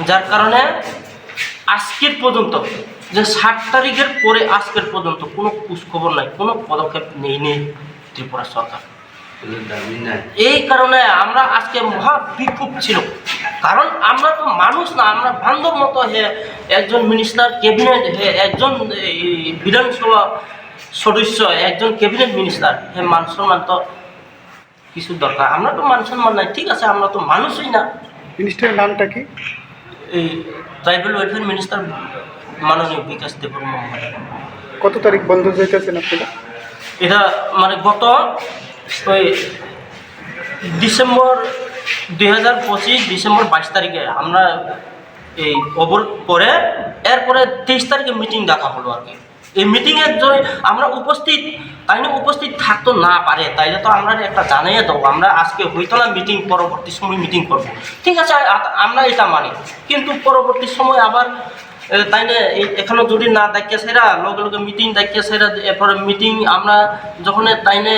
যার কারণে আজকের পর্যন্ত যে 7 তারিখের পরে আজকের পর্যন্ত কোনো খোঁজখবর নাই, কোনো পদক্ষেপ নেই ত্রিপুরা সরকার। এই কারণে আমরা আজকে মহা বিক্ষোভ ছিল, কারণ আমরা তো মানুষ না, আমরা বান্ধব মতো একজন মিনিস্টার ক্যাবিনেট, একজন বিধানসভা সদস্য, একজন ক্যাবিনেট মিনিস্টার, মান সম্মান তো কিছু দরকার। আমরা তো মান সম্মান নাই, ঠিক আছে, আমরা তো মানুষই না। মিনিস্টারের নামটা কি? এই ট্রাইবাল ওয়েলফেয়ার মিনিস্টার মাননীয় বিকাশ দেববর্মা মহোদয়। কত তারিখ বন্ধ যাইতেছেন আপনারা? এটা মানে গত ওই ডিসেম্বর 2025 ডিসেম্বর 22 তারিখে আমরা এই অবরোধ করে এরপরে 23 তারিখে মিটিং ডাকা হলো আর কি। এই মিটিংয়ের জন্য আমরা উপস্থিত, তাইলে উপস্থিত থাকতো না পারে, তাইলে তো আমরা একটা জানিয়ে দেবো আমরা আজকে হইতো না মিটিং, পরবর্তী সময় মিটিং করবো, ঠিক আছে, আমরা এটা মানি। কিন্তু পরবর্তী সময় আবার তাইলে এখনো যদি না দেখিয়ে সেরা লগে লগে মিটিং দেখিয়ে সেরা, এরপরে মিটিং আমরা যখন তাইলে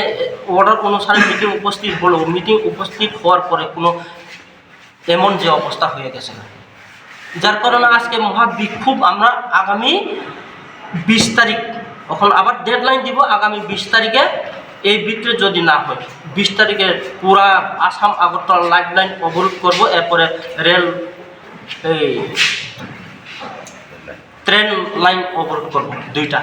অর্ডার অনুসারে মিটিং উপস্থিত হলো, মিটিং উপস্থিত হওয়ার পরে কোনো এমন যে অবস্থা হয়ে গেছে না, যার কারণে আজকে মহা বিক্ষোভ। আমরা আগামী 20 তারিখ এখন আবার ডেডলাইন দিব, আগামী 20 তারিখে এই ভিতরে যদি না হয় 20 তারিখে পুরা আসাম আগরতলা লাইফ লাইন অবরোধ করবো, এরপরে রেল এই ট্রেন লাইন অবরোধ করবো, 2টা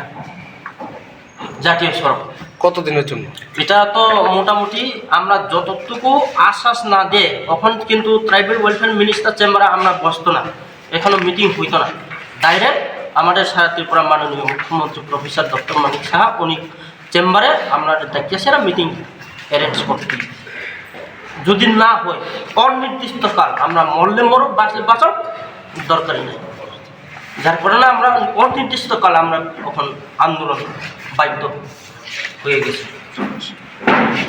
জাতীয় সড়ক। কতদিনের জন্য? এটা তো মোটামুটি আমরা যতটুকু আশ্বাস না দেয় তখন কিন্তু ট্রাইবাল ওয়েলফেয়ার মিনিস্টার চেম্বারে আমরা বসতো না, এখনো মিটিং হইতো না। ডাইরেক্ট আমাদের সারা ত্রিপুরা মাননীয় মুখ্যমন্ত্রী প্রফেসর ডক্টর মানিক সাহা উনি চেম্বারে আমরা ডাকিয়ে সেরা মিটিং অ্যারেঞ্জ করতে। যদি না হয় অনির্দিষ্টকাল আমরা মরলে মরো, বাঁচাও, দরকারই নেই। যার কারণে আমরা অনির্দিষ্টকাল আমরা এখন আন্দোলন বাধ্য হয়ে গেছি।